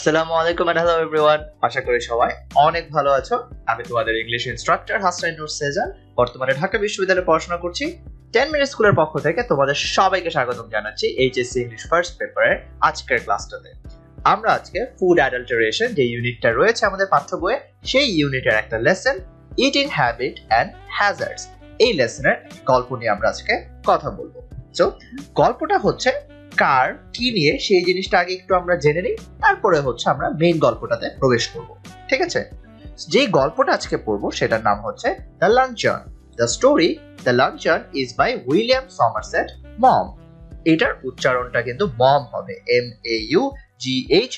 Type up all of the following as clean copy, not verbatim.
আসসালামু আলাইকুম and hello everyone. আশা করি সবাই অনেক ভালো আছো। আমি তোমাদের ইংলিশ ইনস্ট্রাক্টর হাসান নূর সেজান, বর্তমানে ঢাকা বিশ্ববিদ্যালয়ে পড়াশোনা করছি। 10 মিনিট স্কুলের পক্ষ থেকে তোমাদের সবাইকে স্বাগতম জানাচ্ছি এইচএসসি ইংলিশ ফার্স্ট পেপারের আজকের ক্লাসটাতে। আমরা আজকে ফুড অ্যাডাল্টারেশন যে ইউনিটটা রয়েছে আমাদের পাঠ্য বইয়ে, সেই ইউনিটের একটা lesson eating habit and hazards, এই লেসনের গল্প নিয়ে আমরা আজকে কথা বলবো। সো গল্পটা হচ্ছে কার কি নিয়ে সেই জিনিসটা আগে একটু আমরা জেনে নিই, তারপরে হচ্ছে আমরা মেইন গল্পটাতে প্রবেশ করব। ঠিক আছে, যে গল্পটা আজকে পড়বো সেটার নাম হচ্ছে the luncheon. The story the luncheon is by William Somerset Maugham. এটার উচ্চারণটা কিন্তু মম হবে, MAUGHAM,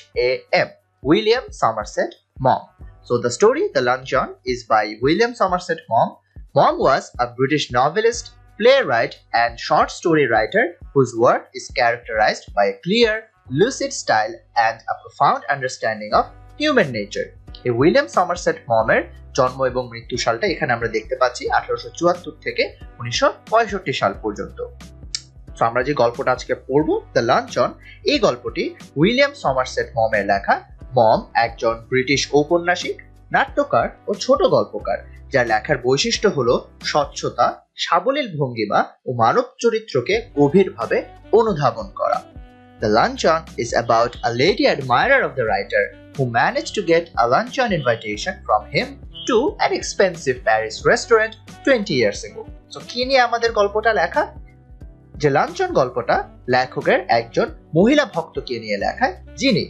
William Somerset Maugham. So the story The Luncheon is by William Somerset Maugham. Maugham was a British novelist, playwright and short story writer whose work is characterized by a clear, lucid style and a profound understanding of human nature. এই William Somerset মমের জন্ম এবং মৃত্যু সালটা এখানে আমরা দেখতে পাচ্ছি 1874 থেকে 1965 সাল পর্যন্ত। তো আমরা যে গল্পটা আজকে পড়বো দ্য লাঞ্চন, এই গল্পটি উইলিয়াম সমারসেট মমের লেখা। মম একজন ব্রিটিশ ঔপন্যাসিক, নাট্যকার ও ছোট গল্পকার, যার লেখার বৈশিষ্ট্য হলো স্বচ্ছতা, সাবলীল ভঙ্গিমা ও মানব চরিত্রকে গভীরভাবে অনুধাবন করা। The Luncheon is about a lady admirer of the writer who managed to get a luncheon invitation from him to an expensive Paris restaurant 20 years ago. So কি নিয়ে আমাদের গল্পটা লেখা? যে লাঞ্চন গল্পটা লেখকের একজন মহিলা ভক্তকে নিয়ে লেখা, যিনি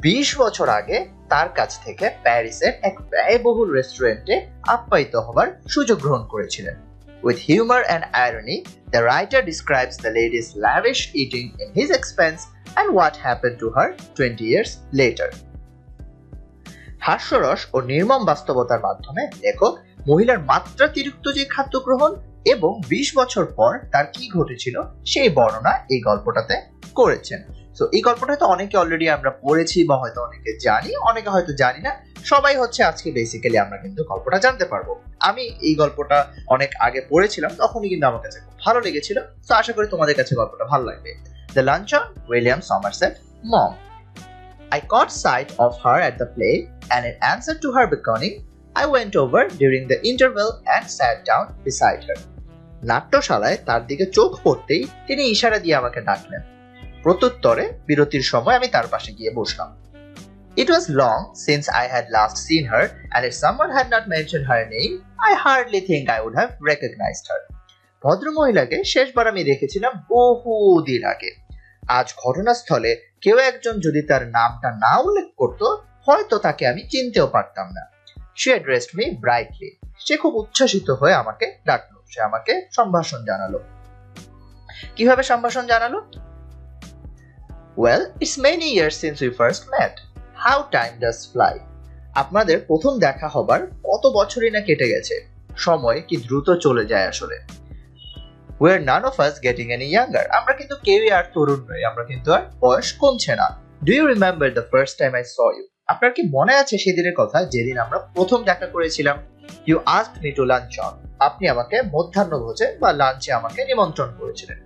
20 বছর আগে তার কাছ থেকে প্যারিসের এক ব্যয়বহুল রেস্টুরেন্টে আপ্যায়িত হবার সুযোগ গ্রহণ করেছিলেন। With humor and irony, the writer describes the lady's lavish eating in his expense and what happened to her 20 years later. হাস্যরস ও নির্মম বাস্তবতার মাধ্যমে লেখক মহিলার মাত্রাতিরিক্ত যে খাদ্য গ্রহণ এবং 20 বছর পর তার কি ঘটেছিল সেই বর্ণনা এই গল্পটাতে করেছেন। সো এই গল্পটা তো অনেকে অলরেডি আমরা পড়েছি বা হয়তো অনেকে জানি, অনেকে হয়তো জানি না। সবাই হচ্ছে আজকে বেসিক্যালি আমরা কিন্তু গল্পটা জানতে পারবো। আমি এই গল্পটা অনেক আগে পড়েছিলাম, তখনই কিন্তু আমার কাছে খুব ভালো লেগেছিল। তো আশা করি তোমাদের কাছে গল্পটা ভালো লাগবে। The luncheon, William Somerset Maugham. I caught sight of her at the play, and in answer to her beckoning, I went over during the interval and sat down beside her. নাট্যশালায় তার দিকে চোখ পড়তেই তিনি ইশারা দিয়ে আমাকে ডাকলেন। প্রত্যুত্তরে বিরতির সময় আমি তার পাশে গিয়ে বসলাম। It was long since I had last seen her, and if someone had not mentioned her name, I hardly think I would have recognized her. ভদ্রমহিলাকে শেষবার আমি দেখেছিলাম বহুদিন আগে। আজ ঘটনাস্থলে কেউ একজন যদি তার নামটা না উল্লেখ করত, হয়তো তাকে আমি চিনতেও পারতাম না। She addressed me brightly. সে খুব উচ্ছ্বাসিত হয়ে আমাকে ডাকলো, সে আমাকে সম্ভাষণ জানালো। কিভাবে সম্ভাষণ জানালো? Well, it's many years since we first met. How time does fly. আপনাদের প্রথম দেখা হবার কত বছরই না কেটে গেছে, সময় কি দ্রুত চলে যায় আসলে। We're none of us getting any younger. আমরা কিন্তু কেউই আর তরুণ নই, আমরা কিন্তু আর বয়স কমছে না। Do you remember the first time I saw you? আপনার কি মনে আছে সেদিনের কথা যেদিন আমরা প্রথম দেখা করেছিলাম? You asked me to lunch on. আপনি আমাকে মধ্যাহ্নভোজে বা লাঞ্চে আমাকে নিমন্ত্রণ করেছিলেন।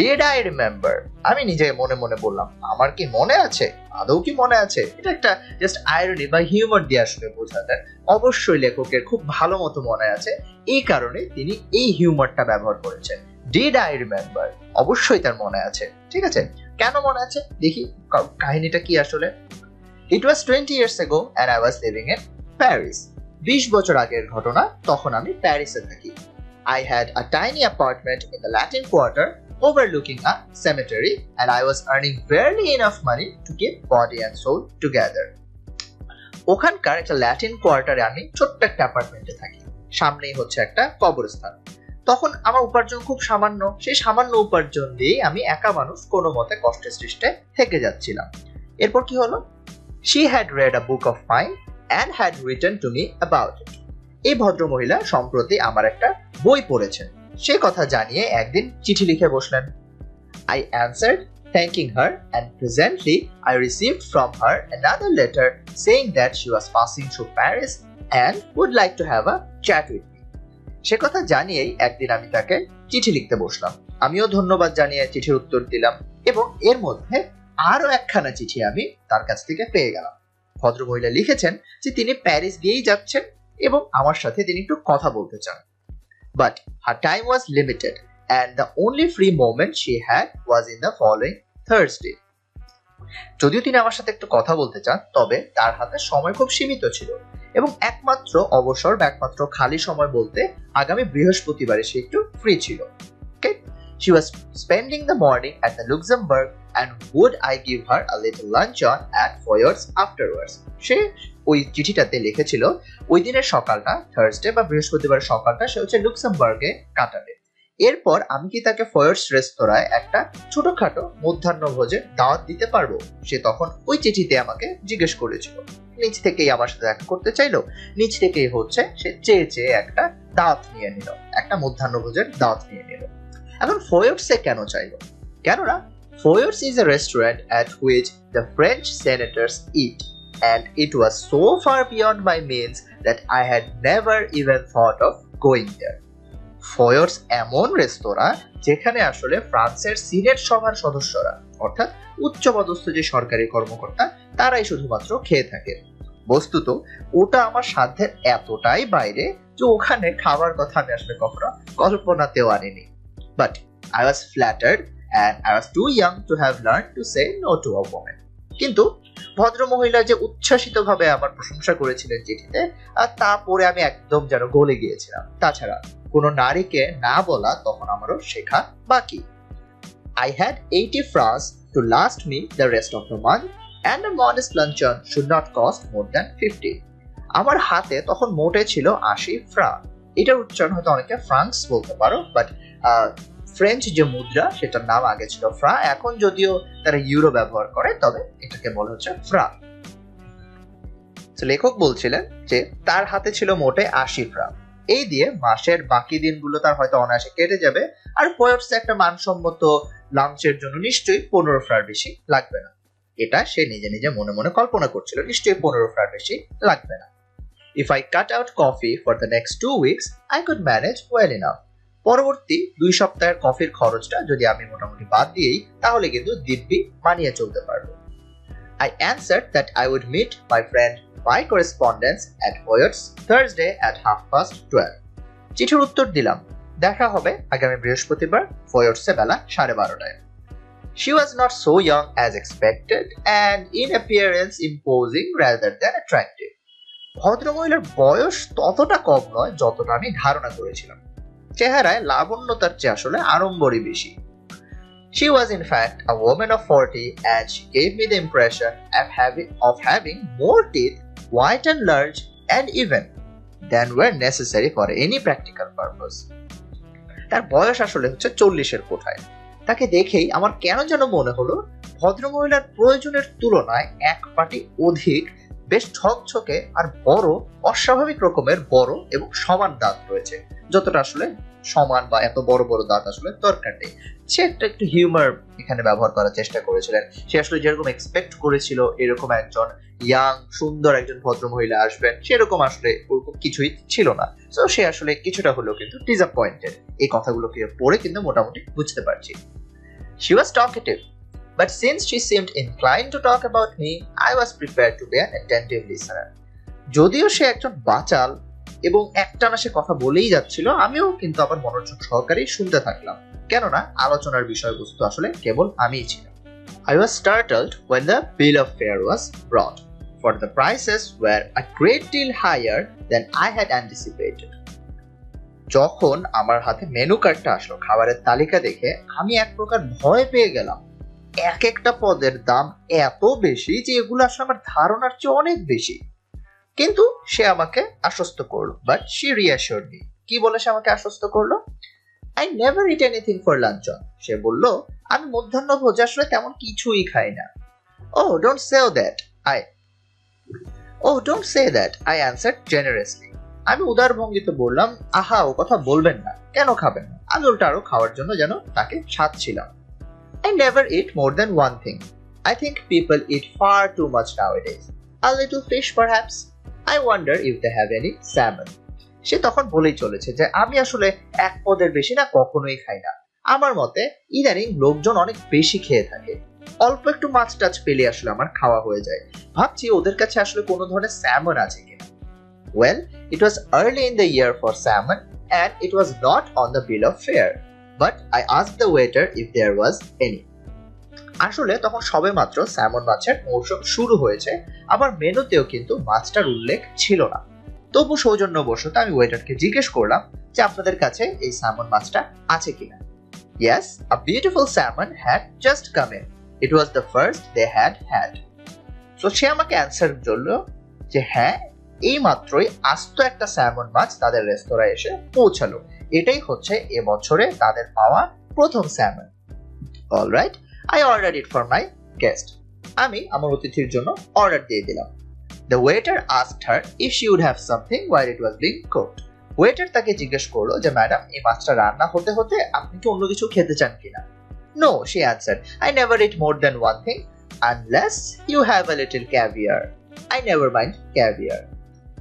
Did I remember? আমি নিজে মনে মনে বললাম, আমার কি মনে আছে? আদৌ কি মনে আছে? এটা একটা জাস্ট আইরনি বা হিউমার দিয়ে আসলে বোঝা যায়। অবশ্যই লেখকের খুব ভালো মতো মনে আছে, এই কারণে তিনি এই হিউমারটা ব্যবহার করেছেন। Did I remember? অবশ্যই তার মনে আছে। ঠিক আছে, কেন মনে আছে দেখি কাহিনীটা কি আসলে। It was 20 years ago and I was living in Paris. 20 বছর আগের ঘটনা, তখন আমি প্যারিসে থাকি। I had a tiny apartment in the Latin Quarter overlooking a cemetery, and I was earning barely enough money to keep body and soul together. ওখানকার একটা Latin কোয়ার্টারে আমি ছোট্ট একটা অ্যাপার্টমেন্টে থাকি, সামনেই হচ্ছে একটা কবরস্থান। তখন আমার উপার্জন খুব সামান্য, সেই সামান্য উপার্জন দিয়ে আমি একা মানুষ কোনো মতে কষ্টে সৃষ্টে থেকে যাচ্ছিলাম। এরপর কি হলো? She had read a book of mine and had written to me about it. এই ভদ্রমহিলা সম্প্রতি আমার একটা বই পড়েছেন, সে কথা জানিয়ে একদিন চিঠি লিখে বসলেন। I answered, thanking her, and presently I received from her another letter saying that she was passing through Paris and would like to have a chat with me. সে কথা জানিয়েই একদিন আমি তাকে চিঠি লিখতে বসলাম। আমিও ধন্যবাদ জানিয়ে চিঠির উত্তর দিলাম এবং এর মধ্যে আরো একখানা চিঠি আমি তার কাছ থেকে পেয়ে গেলাম। ভদ্রমহিলা লিখেছেন যে তিনি প্যারিস গিয়েই যাচ্ছেন এবং আমার সাথে তিনি একটু কথা বলতে চান। But her time was limited and the only free moment she had was in the following Thursday. যদিও তিনি আমার সাথে একটু কথা বলতে চান, তবে তার হাতে সময় খুব সীমিত ছিল এবং একমাত্র অবসর বা একমাত্র খালি সময় বলতে আগামী বৃহস্পতিবারে সে একটু ফ্রি ছিল। Okay? She was spending the morning at the Luxembourg and would I give her a little luncheon at Foyers afterwards. সে ওই চিঠিটাতে লিখেছিল ওই দিনের সকালটা, থার্সডে বা বৃহস্পতিবার সকালটা সে হচ্ছে লুক্সেমবার্গে কাটাবে। এরপর আমি কি তাকে ফয়ার্স রেস্তোরাঁয় একটা ছোটখাটো মধ্যাহ্ন ভোজের দাওয়াত দিতে পারবো? সে তখন ওই চিঠিতে আমাকে জিজ্ঞেস করেছিল। নিজ থেকেই আমার সাথে দেখা করতে চাইলো, নিজ থেকেই হচ্ছে সে চেয়ে একটা দাওয়াত নিয়ে নিল, একটা মধ্যাহ্ন ভোজের দাওয়াত নিয়ে নিল। এখন ফয়ার্সে কেন চাইলো? কেননা Foyers is a restaurant at which the French senators eat, and it was so far beyond my means that I had never even thought of going there. Foyers এমন রেস্তোরাঁ যেখানে আসলে ফ্রান্সের সিনেট সভার সদস্যরা, অর্থাৎ উচ্চপদস্থ যে সরকারি কর্মকর্তা, তারাই শুধুমাত্র খেয়ে থাকে। বস্তুত ওটা আমার সাধ্যের এতটাই বাইরে যে ওখানে খাবার কথা আমি আসলে কখনো কল্পনাতেও আনিনি। But I was flattered and I was too young to have learned to say no to a woman. কিন্তু ভদ্রমহিলা যে উচ্ছ্বাসিতভাবে আমার প্রশংসা করেছিলেন চিঠিতে, আর তা পরে আমি একদম যেন গলে গিয়েছিলাম। তাছাড়া কোনো নারীকে না বলা তখন আমারও শেখা বাকি। I had 80 francs to last me the rest of the month and a modest luncheon should not cost more than 50. আমার হাতে তখন মোটে ছিল 80 ফ্রাঙ্ক। এটার উচ্চারণ হয়তো অনেকে ফ্রাঙ্কস বলতে পারো, বাট ফ্রেঞ্চ যে মুদ্রা সেটার নাম আগে ছিল ফ্রা, এখন যদিও তারা ইউরো ব্যবহার করে, তবে এটাকে বলা হচ্ছে ফ্রা। লেখক বলছিলেন যে তার হাতে ছিল মোটে 80 ফ্রা। এই দিয়ে মাসের বাকি দিনগুলো তার হয়তো অনায়াসে কেটে যাবে, আর ফয়ার্সে একটা মানসম্মত লাঞ্চের জন্য নিশ্চয়ই 15 ফ্রার বেশি লাগবে না। এটা সে নিজে নিজে মনে মনে কল্পনা করছিল, নিশ্চয়ই 15 ফ্রার বেশি লাগবে না। If I cut out coffee for the next 2 weeks, I could manage well enough. পরবর্তী 2 সপ্তাহের কফির খরচটা যদি আমি মোটামুটি বাদ দিই, তাহলে কিন্তু দিব্যি মানিয়ে চলতে পারবো। I answered that I would meet my friend by correspondence at Foyers Thursday at 12:30. চিঠির উত্তর দিলাম, দেখা হবে আগামী বৃহস্পতিবার ফয়ার্সে বেলা 12:30টায়। She was not so young as expected and in appearance imposing rather than attractive. ভদ্রমহিলার বয়স ততটা কম নয় যতটা আমি ধারণা করেছিলাম। চেহারায় লাবণ্যতার চেয়ে আসলে আড়ম্বরই বেশি। She was in fact a woman of 40 and she gave me the impression of having more teeth, white and large and even, than were necessary for any practical purpose. তার বয়স আসলে হচ্ছে 40-এর কোঠায়। তাকে দেখেই আমার কেন যেন মনে হলো ভদ্রমহিলার প্রয়োজনের তুলনায় এক পাটি অধিক বেশ ঝকঝকে আর বড়, অস্বাভাবিক রকমের বড় এবং সমান দাঁত রয়েছে, যতটা আসলে সমান বা এত বড় বড় দাঁত আসলে দরকার নেই। সে একটু হিউমার এখানে ব্যবহার করার চেষ্টা করেছিলেন। সে আসলে যেরকম এক্সপেক্ট করেছিল এরকম একজন ইয়াং সুন্দর একজন ভদ্রমহিলা আসবেন, সেরকম আসলে ওরকম কিছুই ছিল না। সো সে আসলে কিছুটা হলেও কিন্তু ডিসঅ্যাপয়েন্টেড। এই কথাগুলোকে পড়ে কিন্তু মোটামুটি বুঝতে পারছি। She was talkative, but since she seemed inclined to talk about me, I was prepared to be an attentive listener. যদিও সে একজন বাচাল এবং একটানা সে কথা বলেই যাচ্ছিল, আমিও কিন্তু আবার মনোযোগ সহকারেই শুনতে থাকলাম, কেননা আলোচনার বিষয়বস্তু আসলে কেবল আমিই ছিলাম। I was startled when the bill of fare was brought, for the prices were a great deal higher than I had anticipated. যখন আমার হাতে মেনু কার্ডটা আসলো, খাবারের তালিকা দেখে আমি এক প্রকার ভয় পেয়ে গেলাম। এক একটা পদের দাম এত বেশি যে এগুলো আসলে আমার ধারণার চেয়ে অনেক বেশি। কিন্তু সে আমাকে আশ্বস্ত করলো, বাট শি রিঅ্যাসিওরড মি। কি বলে সে আমাকে আশ্বস্ত করলো? I never eat anything for luncheon. সে বলল, আমি মধ্যাহ্ন ভোজে আসলে তেমন কিছুই খাই না। Oh, don't say that, I answered generously. আমি উদার ভঙ্গিতে বললাম, আহা, ও কথা বলবেন না, কেন খাবেন না? আমি উল্টা আরো খাওয়ার জন্য যেন তাকে সাধছিলাম। I never eat more than one thing. I think people eat far too much nowadays. A little fish perhaps. I wonder if they have any salmon. সে তখন বলেই চলেছে যে আমি আসলে এক পদের বেশি না কখনোই খাই না। আমার মতে ইদানিং লোকজন অনেক বেশি খেয়ে থাকে। অল্প একটু মাছ টাছ পেলে আসলে আমার খাওয়া হয়ে যায়। ভাবছি ওদের কাছে আসলে কোনো ধরনের স্যামন আছে কিনা। Well, it was early in the year for salmon and it was not on the bill of fare, but I asked the waiter if there was any. আসলে তখন সবে মাত্র স্যামন মাছের মৌসুম শুরু হয়েছে, আবার মেনুতেও কিন্তু মাছটার উল্লেখ ছিল না। তবু সৌজন্যবশত আমি ওয়েটারকে জিজ্ঞেস করলাম যে আপনাদের কাছে এই স্যামন মাছটা আছে কিনা। Yes, a beautiful salmon had just come in. It was the first they had had. So সে আমাকে অ্যান্সার করলো যে হ্যাঁ, এই মাত্রই আস্ত একটা স্যামন মাছ তাদের রেস্তোরাঁয় এসে পৌঁছালো। এটাই হচ্ছে এবছরে তাদের পাওয়া প্রথম salmon. Alright, I ordered it for my guest. আমি আমার অতিথির জন্য অর্ডার দিয়ে দিলাম। The waiter asked her if she would have something while it was being cooked. Waiter তাকে জিজ্ঞেস করলো যে ম্যাডাম, এই মাছটা রান্না হতে হতে আপনি কি অন্য কিছু খেতে চান কিনা? No, she answered. I never eat more than one thing unless you have a little caviar. I never mind caviar.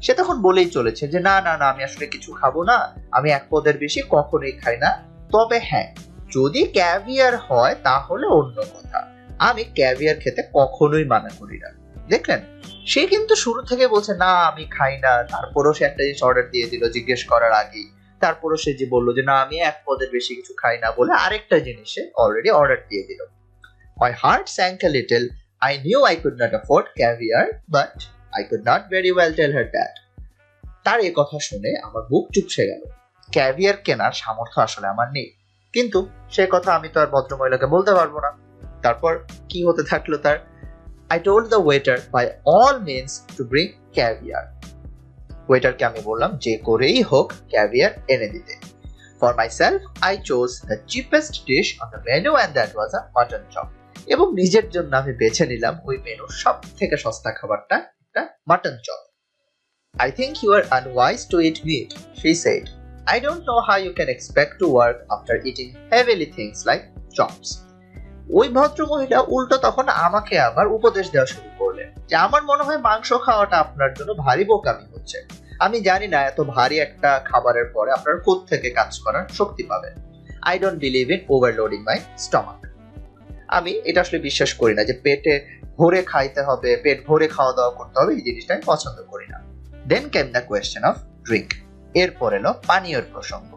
সে তখন বলেই চলেছে যে না না না, আমি আসলে কিছু খাবো না, আমি এক পদের বেশি কখনোই খাই না, তবে হ্যাঁ যদি ক্যাভিয়ার হয় তাহলে অন্য কথা, আমি ক্যাভিয়ার খেতে কখনোই মানা করি না। দেখলেন, সে কিন্তু শুরু থেকে বলছে না আমি খাই না, তারপরও সে একটা জিনিস অর্ডার দিয়ে দিল জিজ্ঞেস করার আগেই, তারপরও সে যে বললো যে না আমি এক পদের বেশি কিছু খাই না বলে আরেকটা জিনিস সে অলরেডি অর্ডার দিয়ে দিল। My heart sank a little. I knew I could not afford caviar, but I could not very well tell her that. তার এই কথা শুনে আমার বুক চুপসে গেল। ক্যাভিয়ার কেনার সামর্থ্য আসলে আমার নেই, কিন্তু সে কথা আমি তো আর ভদ্রমহিলাকে বলতে পারবো না। তারপর কি হতে থাকলো তার, I told the waiter by all means to bring caviar. ওয়েটারকে আমি বললাম যে করেই হোক ক্যাভিয়ার এনে দিতে। For myself, I chose the cheapest dish on the menu and that was a mutton chop. এবং নিজের জন্য আমি বেছে নিলাম ওই মেনুর সব থেকে সস্তা খাবারটা, একটা mutton chop. I think you are unwise to eat meat, she said. I don't know how you can expect to work after eating heavily things like chops. ওই ভদ্রমহিলা উল্টো তখন আমাকে আবার উপদেশ দেওয়া শুরু করলেন যে আমার মনে হয় মাংস খাওয়াটা আপনার জন্য ভারী বোকামি হচ্ছে। আমি জানি না এত ভারী একটা খাবারের পরে আপনার কোথা থেকে কাজ করার শক্তি পাবেন। I don't believe in overloading my stomach. আমি এটা আসলে বিশ্বাস করি না যে পেটে ভরে খাইতে হবে, পেট ভরে খাওয়া দাওয়া করতে হবে, এই জিনিসটা আমি পছন্দ করি না। Then came the question of drink. এরপর এলো পানীয়ের প্রসঙ্গ।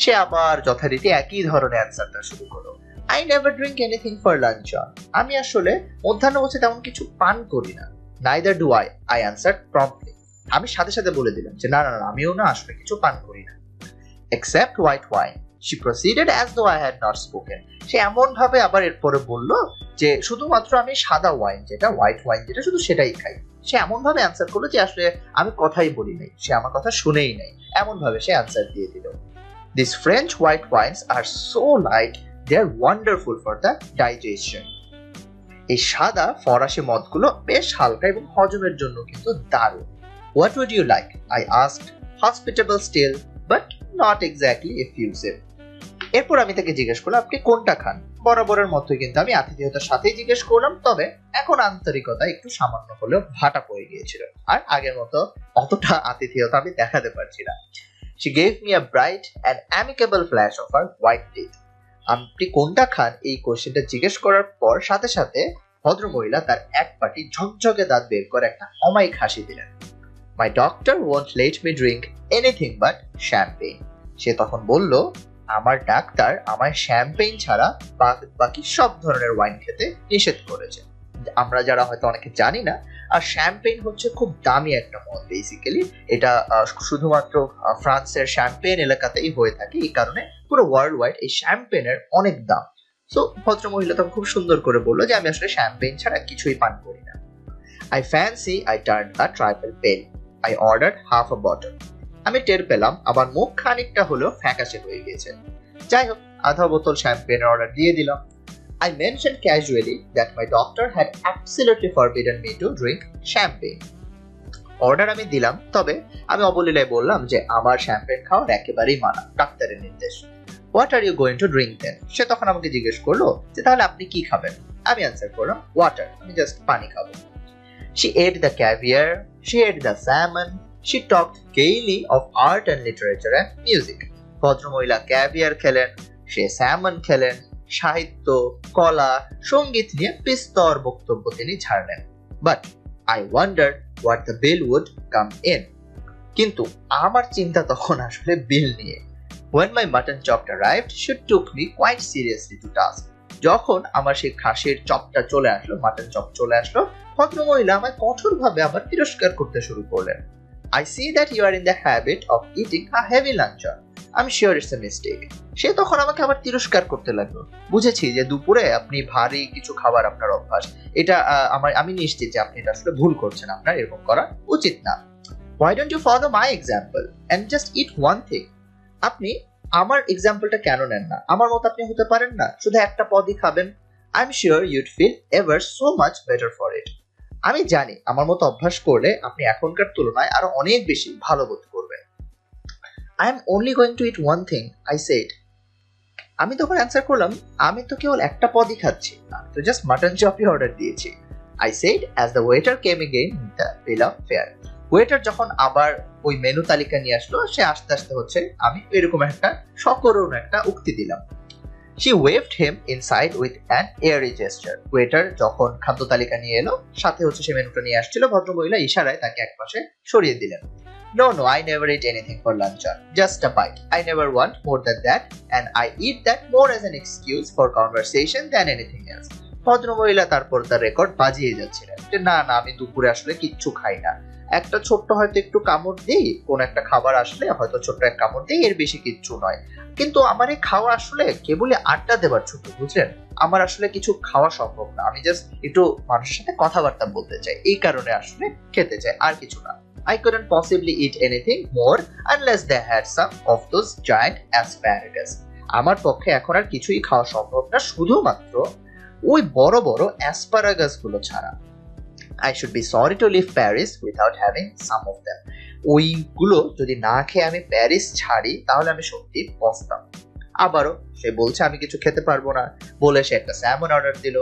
সে আবার যথারীতি একই ধরনের অ্যান্সারটা শুরু করলো। I never drink anything for lunch. আমি আসলে মধ্যাহ্নভোজে তেমন কিছু পান করি না। Neither do I. I answered promptly. আমি সাথে সাথে বলে দিলাম যে না না না, আমিও না আসলে কিছু পান করি না। Except white wine. She proceeded as though I had not spoken. সে এমন ভাবে আবার এরপরে বলল যে শুধুমাত্র আমি সাদা ওয়াইন যেটা, হোয়াইট ওয়াইন যেটা, শুধু সেটাই খাই। সে এমন ভাবে অ্যান্সার করলো যে আসলে আমি কথাই বলি নাই, সে আমার কথা শুনেই নাই, এমন ভাবে সে অ্যান্সার দিয়ে দিল। These French white wines are so light, they are wonderful for the digestion. এই সাদা ফরাসি মদগুলো বেশ হালকা এবং হজমের জন্য কিন্তু দারুণ। What would you like? I asked, hospitable still, but not exactly effusive. এরপর আমি তাকে জিজ্ঞেস করলাম আপনি কোনটা খান। বরাবরের মতোই কিন্তু আমি আতিথেয়তার সাথেই জিজ্ঞেস করলাম, তবে এখন আন্তরিকতা একটু সামান্য হলেও ভাটা পড়ে গিয়েছিল, আর আগের মতো অতটা আতিথেয়তা আমি দেখাতে পারছি না। She gave me a bright and amicable flash of her white teeth. আপনি কোনটা খান এই কোশ্চেনটা জিজ্ঞেস করার পর সাথে সাথে ভদ্রমহিলা তার এক পাটি ঝকঝকে দাঁত বের করে একটা অমায়িক হাসি দিলেন। My doctor won't let me drink anything but champagne. সে তখন বলল আমার ডাক্তার আমায় শ্যাম্পেইন ছাড়া বাকি সব ধরনের ওয়াইন খেতে নিষেধ করেছে। আমরা যারা হয়তো অনেকে জানি না, আর শ্যাম্পেইন হচ্ছে খুব দামি একটা মদ। বেসিক্যালি এটা শুধুমাত্র ফ্রান্সের শ্যাম্পেইন এলাকাতেই হয়ে থাকে, এই কারণে পুরো ওয়ার্ল্ড ওয়াইড এই শ্যাম্পেইনের অনেক দাম। সো ভদ্রমহিলা তখন খুব সুন্দর করে বললো যে আমি আসলে শ্যাম্পেইন ছাড়া কিছুই পান করি না। I fancy I turned a trifle pale. I ordered half a bottle. আমি টের পেলাম আবার মুখ খানিকটা হলেও ফ্যাকাশে হয়ে গেছে। যাই হোক, আধা বোতল শ্যাম্পেনের অর্ডার দিয়ে দিলাম। I mentioned casually that my doctor had absolutely forbidden me to drink champagne. Order আমি দিলাম, তবে আমি অবলীলায় বললাম যে আমার শ্যাম্পেন খাওয়ার একেবারেই মানা, ডাক্তারের নির্দেশ। What are you going to drink then? সে তখন আমাকে জিজ্ঞেস করলো যে তাহলে আপনি কি খাবেন। আমি অ্যান্সার করলাম ওয়াটার, আমি জাস্ট পানি খাবো। She ate the caviar, she ate the salmon, she talked gaily of art and literature and music. ভদ্রমহিলা ক্যাভিয়ার খেলেন, সে স্যামন খেলেন, সাহিত্য, কলা, সঙ্গীত নিয়ে বিস্তর বক্তব্য তিনি ছাড়লেন। But I wonder what the bill would come in. কিন্তু আমার চিন্তা তখন আসলে বিল নিয়ে। When my mutton chop arrived, she took me quite seriously to task. যখন আমার সেই খাসির চপটা চলে আসলো, মাটন চপ চলে আসলো, ভদ্রমহিলা আমায় কঠোরভাবে আবার তিরস্কার করতে শুরু করলেন। I see that you are in the habit of eating a heavy luncheon. I'm sure it's a mistake. সে তখন আমাকে আবার তিরস্কার করতে লাগলো। বুঝেছি যে দুপুরে আপনি ভারী কিছু খাবার আপনার অভ্যাস। এটা আমি নিশ্চিত যে আপনি এটা আসলে ভুল করছেন, আপনার এরকম করা উচিত না। Why don't you follow my example and just eat one thing? আপনি আমার এক্সাম্পলটা কেন নেন না? আমার মত আপনি হতে পারেন না? শুধু একটা পদই খাবেন। I'm sure you'd feel ever so much better for it. আমি জানি আমার মতো অভ্যাস করলে আপনি এখনকার তুলনায় আরো অনেক বেশি ভালো বোধ করবেন। I am only going to eat one thing, I said. আমি তখন অ্যান্সার করলাম, আমি তো কেবল একটা পদই খাচ্ছি, তো জাস্ট মাটন চপই অর্ডার দিয়েছি। I said as the waiter came again with the bill of fare. Waiter যখন আবার ওই মেনু তালিকা নিয়ে আসলো, সে আস্তে আস্তে হচ্ছে আমি এরকম একটা সকরুণ একটা উক্তি দিলাম। She waved him inside with an airy gesture. Waiter যখন খাদ্য তালিকা নিয়ে এলো, সাথে হচ্ছে সে মেনুটা নিয়ে আসছিল, ভদ্রমহিলা ইশারায় তাকে একপাশে সরিয়ে দিলেন। No, I never eat anything for luncheon. Just a bite. I never want more than that, and I eat that more as an excuse for conversation than anything else. ভদ্রমহিলা তারপর তার রেকর্ড বাজিয়ে যাচ্ছিলেন যে না আমি দুপুরে আসলে কিচ্ছু খাই না, একটা ছোট্ট হয়তো একটু কামড় দিই, কোন একটা খাবার আসলে হয়তো ছোট্ট এক কামড় দিই, এর বেশি কিচ্ছু নয়। কিন্তু আমার এই খাওয়া আসলে কেবলই আড্ডা দেবার ছোট, বুঝলেন? আমার আসলে কিছু খাওয়া সম্ভব না, আমি জাস্ট একটু মানুষের সাথে কথাবার্তা বলতে চাই, এই কারণে আসলে খেতে চাই, আর কিছু না। I couldn't possibly eat anything more unless they had some of those giant asparagus. আমার পক্ষে এখন আর কিছুই খাওয়া সম্ভব না, শুধুমাত্র ওই বড় বড় অ্যাসপারাগাস গুলো ছাড়া। I should be sorry to leave Paris without having some of them. ওইগুলো যদি না খেয়ে আমি প্যারিস ছাড়ি তাহলে আমি সত্যি পস্তাম। আবারও সে বলছে আমি কিছু খেতে পারবো না, বলে সে একটা স্যামন অর্ডার দিল।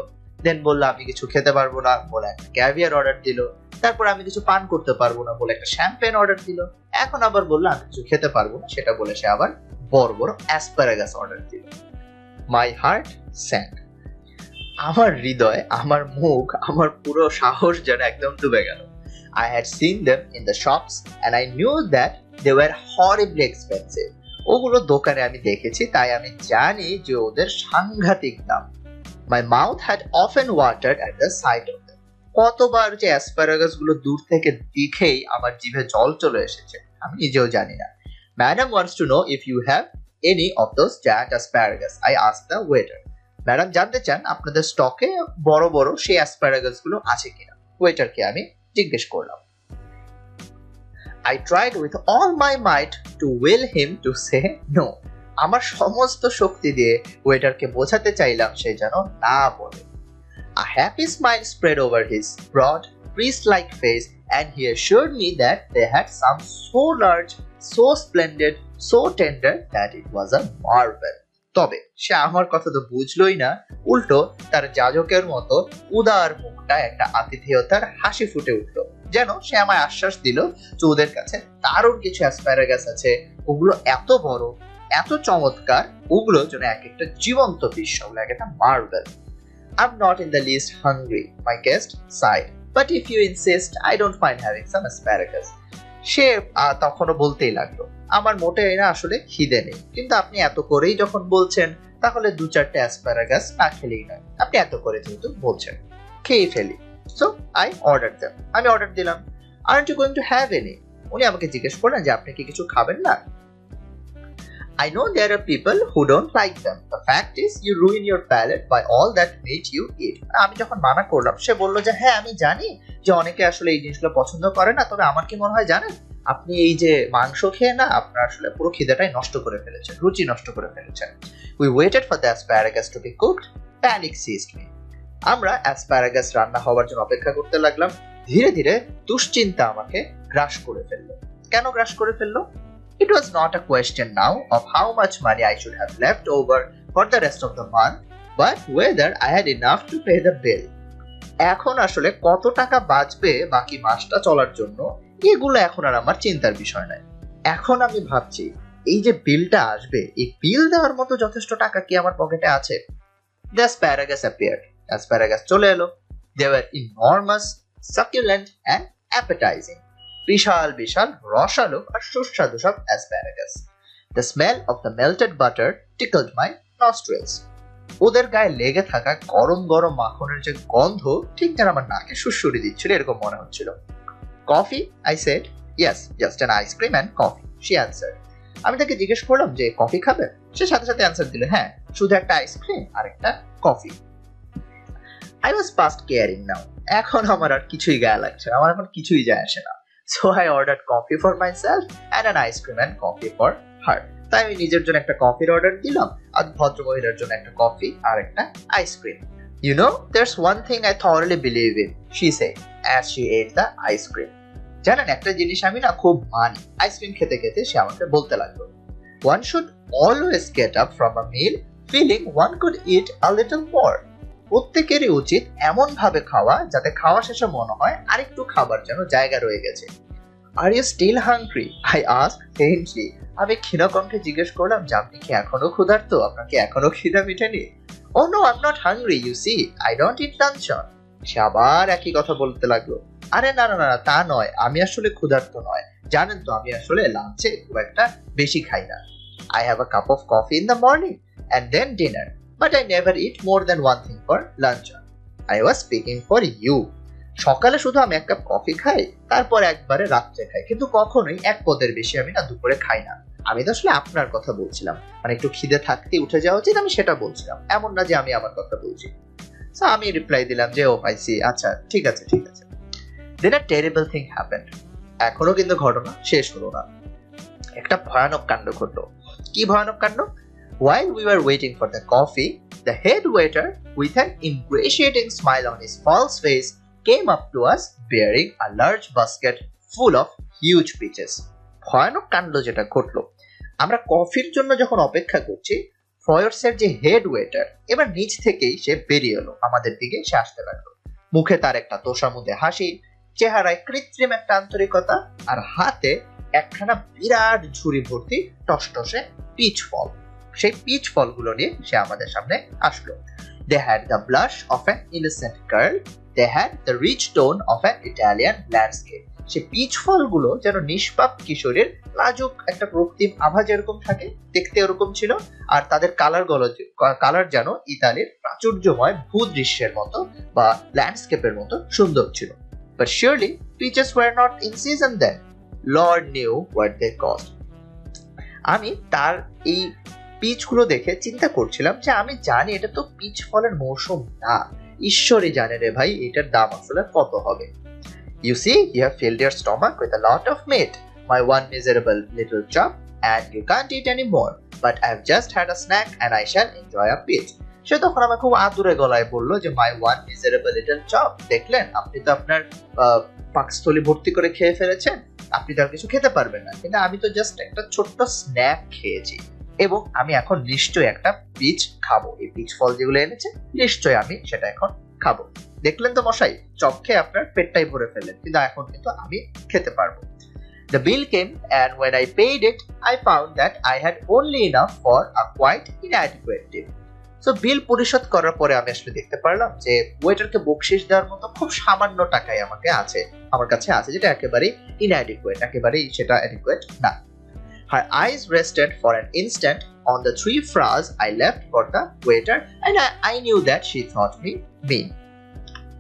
দেন বললো আমি কিছু খেতে পারবো না, বলে একটা ক্যাভিয়ার অর্ডার দিল। তারপর আমি কিছু পান করতে পারবো না বলে একটা শ্যাম্পেন অর্ডার দিল। এখন আবার বললো আমি কিছু খেতে পারবো না, সেটা বলে সে আবার বড় বড় অ্যাসপারাগাস অর্ডার দিল। My heart sank. আমার হৃদয়, আমার মুখ, আমার পুরো সাহস যেন একদম ডুবে গেল। I had seen them in the shops and I knew that they were horribly expensive. ওগুলো দোকানে আমি দেখেছি, তাই আমি জানি যে ওদের সাংঘাতিক দাম। My mouth had often watered at the sight of them. কতবার যে অ্যাসপারাগাস গুলো দূর থেকে দেখেই আমার জিভে জল চলে এসেছে আমি নিজেও জানি না। Madam wants to know if you have any of those giant asparagus. I asked the waiter. Madam জানতে চান আপনাদের স্টকে বড় বড় সেই অ্যাসপারাগাস গুলো আছে কিনা। ওয়েটারকে আমি জিজ্ঞেস করলাম। I tried with all my might to will him to say no. আমার সমস্ত শক্তি দিয়ে ওয়েটারকে বোঝাতে চাইলাম সে যেন না বলে। A happy smile spread over his broad, priest-like face, and he assured me that they had some so large, so splendid, so tender that it was a marvel. তবে সে আমার কথা তো বুঝলোই না, উল্টো তার যাজকের মতো উদার মুখটা একটা আতিথেয়তার হাসি ফুটে উঠলো, যেন সে আমায় আশ্বাস দিল যে ওদের কাছে দারুণ কিছু অ্যাসপারাগাস আছে, ওগুলো এত বড়, এত চমৎকার, ওগুলো যেন এক একটা জীবন্ত দৃশ্য, like একটা marble. I'm not in the least hungry, my guest sighed, but if you insist, I don't mind having some asparagus. সে তখনও বলতেই লাগলো, আমার মোটেই না আসলে খিদে নেই, কিন্তু আপনি এত করেই যখন বলছেন তাহলে দু চারটে অ্যাসপারাগাস না খেলেই নয়, আপনি এত করে যেহেতু বলছেন খেয়ে ফেলি। সো আই অর্ডার দেম, আমি অর্ডার দিলাম। Aren't you going to have any? উনি আমাকে জিজ্ঞেস করলেন যে আপনি কি কিছু খাবেন না। I know there are people who don't like them. The fact is you ruin your palate by all that meat you eat. আমি যখন মানা করলাম সে বললো যে হ্যাঁ আমি জানি যে অনেকে আসলে এই জিনিসগুলো পছন্দ করে না, তবে আমার কি মনে হয় জানেন, আপনি এই যে মাংস খেয়ে না আপনার আসলে পুরো খিদেটাই নষ্ট করে ফেলেছেন, রুচি নষ্ট করে ফেলেছেন। We waited for the asparagus to be cooked. Panic seized me. আমরা অ্যাসপারাগাস রান্না হওয়ার জন্য অপেক্ষা করতে লাগলাম। ধীরে ধীরে দুশ্চিন্তা আমাকে গ্রাস করে ফেললো। কেন গ্রাস করে ফেললো? It was not a question now of how much money I should have left over for the rest of the month, but whether I had enough to pay the bill. এখন আসলে কত টাকা বাঁচবে বাকি মাসটা চলার জন্য, এগুলো এখন আর আমার চিন্তার বিষয় নয়। এখন আমি ভাবছি এই যে বিলটা আসবে, এই বিল দেওয়ার মতো যথেষ্ট টাকা কি আমার পকেটে আছে। The asparagus appeared. Asparagus চলে এলো. They were enormous, succulent and appetizing. বিশাল বিশাল রসালো আর সুস্বাদু সব asparagus. The smell of the melted butter tickled my nostrils. ওদের গায়ে লেগে থাকা গরম গরম মাখনের যে গন্ধ ঠিক যেন আমার নাকে সুড়সুড়ি দিচ্ছিল এরকম মনে হচ্ছিল. Coffee? I said. Yes, just an ice cream and coffee, she answered. আমি তাকে জিজ্ঞেস করলাম যে কফি খাবে? সে সাথে সাথে অ্যান্সার দিল হ্যাঁ, শুধু একটা আইসক্রিম আর একটা coffee. I was past caring now. এখন আমার আর কিছুই গায়ে লাগছে, আমার এখন কিছুই যায় আসে না. So I ordered coffee for myself and an ice cream and coffee for her. তাই আমি নিজের জন্য একটা কফির অর্ডার দিলাম আর ভদ্রমহিলার জন্য একটা কফি আর একটা ice cream. You know, there's one thing I thoroughly believe in, she said as she ate the ice cream. জানেন একটা জিনিস আমি না খুব মানি. আইসক্রিম খেতে খেতে সে আমাকে বলতে লাগলো, One should always get up from a meal feeling one could eat a little more. প্রত্যেকেরই উচিত এমন ভাবে খাওয়া যাতে খাওয়া শেষে মনে হয় আরেকটু খাবার যেন জায়গা রয়ে গেছে. Are you still hungry? I asked faintly. আমি ক্ষীণ কণ্ঠে জিজ্ঞেস করলাম যে আপনি কি এখনো ক্ষুধার্ত? আপনার কি এখনো খিদা মিটেনি? Oh no, I'm not hungry, you see. I don't eat lunch on. সে আবার একই কথা বলতে লাগলো. আরে না না না তা নয়, আমি আসলে ক্ষুধার্ত নয়. জানেন তো আমি আসলে লাঞ্চে খুব একটা বেশি খাই না. I have a cup of coffee in the morning and then dinner, but I never eat more than one thing for lunch. I was speaking for you. সকালে শুধু আমি এক কাপ কফি খাই, তারপর একবারে রাত্রে খাই, কিন্তু কখনোই এক পদের বেশি আমি না দুপুরে খাই না. আমি তো আসলে আপনার কথা বলছিলাম, মানে একটু খিদে থাকতে উঠে যাওয়া উচিত, আমি সেটা বলছিলাম, এমন না যে আমি আমার কথা বলছি. সো আমি রিপ্লাই দিলাম যে ও I see, আচ্ছা ঠিক আছে ঠিক আছে. Then a terrible thing happened. এখনো কিন্তু ঘটনা শেষ হলো না. একটা ভয়ানক কাণ্ড ঘটলো. কি ভয়ানক কাণ্ড? While we were waiting for the coffee, the head waiter, with an ingratiating smile on his false face, came up to us bearing a large basket full of huge peaches. ভয়ানক কাণ্ড যেটা ঘটলো, আমরা কফির জন্য যখন অপেক্ষা করছি, ফয়র্সের যে হেড ওয়েটার এবার নিচ থেকেই সে বেরিয়ে এলো, আমাদের দিকে সে আসতে লাগলো. মুখে তার একটা তোষামুদে হাসি, চেহারায় কৃত্রিম একটা আন্তরিকতা, আর হাতে একখানা বিরাট ঝুড়ি ভর্তি টসটসে পিচ ফল. সেই পিচ ফলগুলো নিয়ে সে আমাদের সামনে আসলো. They had the blush of an innocent girl. They had the rich tone of an Italian landscape. সে পিচ ফলগুলো যেন নিষ্পাপ কিশোরের লাজুক একটা রক্তিম আভা যেরকম থাকে দেখতে ওরকম ছিল, আর তাদের কালার যেন ইতালির প্রাচুর্যময় ভূদৃশ্যের মতো বা ল্যান্ডস্কেপের মতো সুন্দর ছিল. But surely peaches were not in season then. Lord knew what they cost. আমি তার এই পিচগুলো দেখে চিন্তা করছিলাম যে আমি জানি এটা তো পিচ ফলের মৌসুম না, ঈশ্বরই জানে রে ভাই এটার দাম আসলে কত হবে. You see, you have filled your stomach with a lot of meat, my one miserable little chop, and you can't eat any more. But I've just had a snack and I shall enjoy a peach. সে তখন আমাকে খুব আতুরে গলায় বললো যে my one miserable little chop, দেখলেন আপনি তো আপনার পাকস্থলী ভর্তি করে খেয়ে ফেলেছেন, আপনি তো আর কিছু খেতে পারবেন না, কিন্তু আমি তো জাস্ট একটা ছোট্ট স্ন্যাক খেয়েছি এবং আমি এখন নিশ্চয়ই একটা পিচ খাবো. এই পিচ ফল যেগুলো এনেছে নিশ্চয়ই আমি সেটা এখন খাবো. দেখলেন তো মশাই, চপ খেয়ে আপনার পেটটাই ভরে ফেলেন, কিন্তু এখন কিন্তু আমি খেতে পারবো. The bill came and when I paid it, I found that I had only enough for a quite inadequate tip. So বিল পরিশোধ করার পরে আমি আসলে দেখতে পারলাম যে ওয়েটারকে বকশিশ দেওয়ার মতো খুব সামান্য টাকাই আমার কাছে আছে, যেটা একেবারেই inadequate, একেবারেই সেটা adequate না. Her eyes rested for an instant on the 3 francs I left for the waiter and I knew that she thought me mean.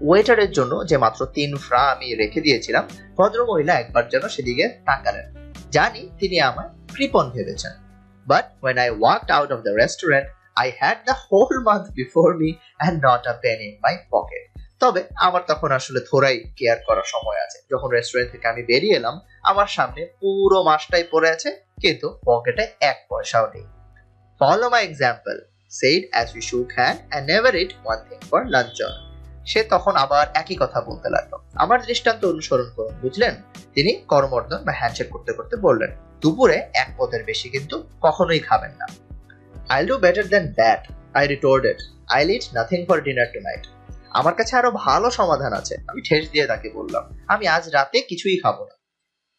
ওয়েটারের জন্য যে মাত্র 3 ফ্রা আমি রেখে দিয়েছিলাম, ভদ্রমহিলা একবার যেন সেদিকে তাকালেন. জানি তিনি আমায় কৃপণ ভেবেছেন. But when I walked out of the restaurant, I had the whole month before me and not a penny in my pocket. তবে আমার তখন আসলে থোড়াই কেয়ার করার সময় আছে. যখন রেস্টুরেন্ট থেকে আমি বেরিয়ে এলাম, আমার সামনে পুরো মাসটাই পড়ে আছে, কিন্তু পকেটে 1 পয়সাও নেই. Follow my example, said as we shook hand and never ate one thing for lunch. সে তখন আবার একই কথা বলতে লাগলো. আমার দৃষ্টান্ত অনুসরণ করুন, বুঝলেন? তিনি করমর্দন বা হ্যান্ডশেক করতে করতে বললেন, দুপুরে 1 পদের বেশি কিন্তু কখনোই খাবেন না. I'll do better than that, I retorted. I'll eat nothing for dinner tonight. আমার কাছে আরো ভালো সমাধান আছে, আমি ঠেস দিয়ে তাকে বললাম, আমি আজ রাতে কিছুই খাবো না.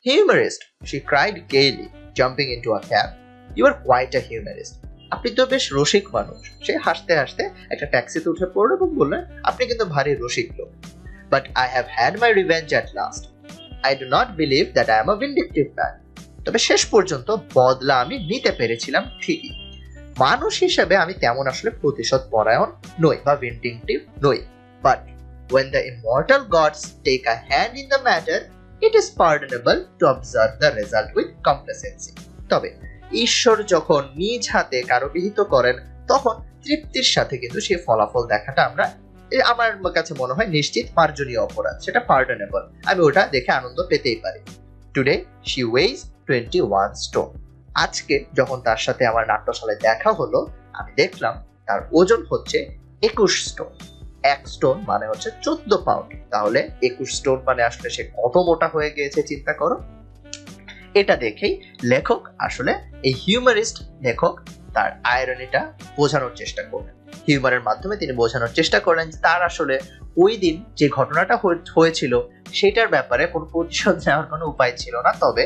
Humorist, she cried gaily, jumping into a cab. You are quite a humorist. আপনি তো বেশ রসিক মানুষ। সে হাসতে হাসতে একটা ট্যাক্সিতে উঠে পড়লো এবং বললেন, আপনি কিন্তু ভারী রসিক লোক। But I have had my revenge at last. I do not believe that I am a vindictive man. তবে শেষ পর্যন্ত বদলা আমি নিতে পেরেছিলাম ঠিকই। মানুষ হিসেবে আমি তেমন আসলে প্রতিশোধ পরায়ণ নই বা ভিন্ডিকটিভ নই। But when the immortal gods take a hand in the matter, it is pardonable to observe the result with complacency. তবে ঈশ্বর যখন নিজ হাতে কারো বিহিত করেন, তখন তৃপ্তির সাথে কিন্তু সেই ফলাফল দেখাটা আমার কাছে মনে হয় নিশ্চিত মার্জনীয় অপরাধ, সেটা পার্ডনেবল। আমি ওটা দেখে আনন্দ পেতেই পারি। Today she weighs 21 stone. আজকে যখন তার সাথে আমার নাট্যশালায় দেখা হলো, আমি দেখলাম তার ওজন হচ্ছে 21 স্টোন। 1 স্টোন মানে হচ্ছে 14 পাউন্ড। তাহলে 21 স্টোন মানে আসলে সে কত মোটা হয়ে গিয়েছে চিন্তা করো। এটা দেখেই লেখক আসলে, এই হিউমারিস্ট লেখক, তার আয়রনিটা বোঝানোর চেষ্টা করলেন। হিউমারের মাধ্যমে তিনি বোঝানোর চেষ্টা করলেন যে তার আসলে ওই দিন যে ঘটনাটা হয়েছিল সেটার ব্যাপারে কোনো প্রতিশোধ নেওয়ার কোনো উপায় ছিল না, তবে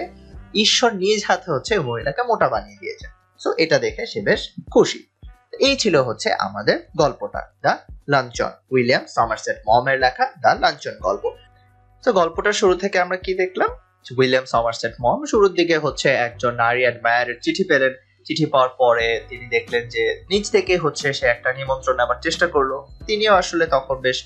ঈশ্বর নিজ হাতে হচ্ছে মহিলাকে মোটা বানিয়ে দিয়েছেন। সো এটা দেখে সে বেশ খুশি। এই ছিল হচ্ছে আমাদের গল্পটা, দ্য লাঞ্চন, উইলিয়াম সমারসেট মমের লেখা দ্য লাঞ্চন গল্প। তো গল্পটার শুরু থেকে আমরা কি দেখলাম? উইলিয়াম সমারসেট মম শুরুর দিকে হচ্ছে একজন নারী অ্যাডমায়ারের চিঠি পেলেন। চিঠি পাওয়ার পরে তিনি দেখলেন যে নিজ থেকে হচ্ছে সে একটা নিমন্ত্রণ নেবার চেষ্টা করলো। তিনিও আসলে তখন বেশ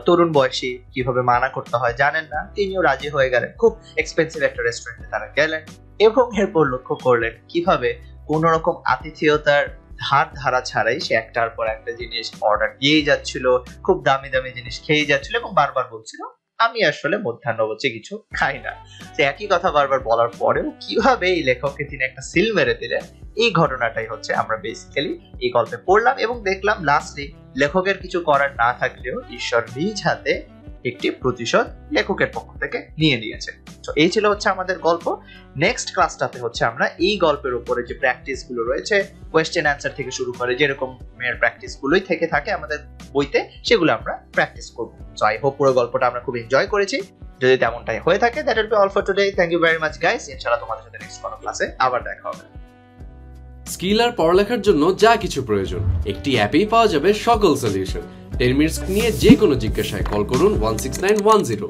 তরুণ বয়সী, কিভাবে মানা করতে হয় জানেন না, তিনিও রাজি হয়ে গেলেন। খুব এক্সপেন্সিভ একটা রেস্টুরেন্টে তারা গেলেন এবং এরপর লক্ষ্য করলেন কিভাবে কোন রকম আতিথেয়তার ধার ধারা ছাড়াই সে একটার পর একটা জিনিস অর্ডার দিয়েই যাচ্ছিল, খুব দামি দামি জিনিস খেয়ে যাচ্ছিল এবং বারবার বলছিল, আমি আসলে মধ্যাহ্নভোজে কিছু খাই না। তো একই কথা বারবার বলার পরেও কিভাবে এই লেখককে তিনি একটা সিল মেরে দিলেন, এই ঘটনাটাই হচ্ছে আমরা বেসিক্যালি এই গল্পে পড়লাম এবং দেখলাম লাস্টলি লেখকের কিছু করার না থাকলেও ঈশ্বর নিজ হাতে একটি প্রতিশোধ লেখকের পক্ষ থেকে নিয়ে নিয়েছে। তো এই ছিল হচ্ছে আমাদের গল্প। নেক্সট ক্লাসটাতে হচ্ছে আমরা এই গল্পের উপরে যে প্র্যাকটিস গুলো রয়েছে, কোয়েশ্চেন অ্যান্সার থেকে শুরু করে যেরকম প্র্যাকটিস গুলোই থেকে থাকে আমাদের বইতে, সেগুলো আমরা প্র্যাকটিস করব। সো আই হোপ পুরো গল্পটা আমরা খুব এনজয় করেছি। যদি তেমনটাই হয়ে থাকে, that will be all for today. Thank you very much guys. ইনশাআল্লাহ তোমাদের সাথে নেক্সট কোনো ক্লাসে আবার দেখা হবে। স্কিল আর পড়ালেখার জন্য যা কিছু প্রয়োজন একটি অ্যাপেই পাওয়া যাবে সকল সলিউশন। 10 মিনিটস নিয়ে যে কোনো জিজ্ঞাসায় কল করুন 16910।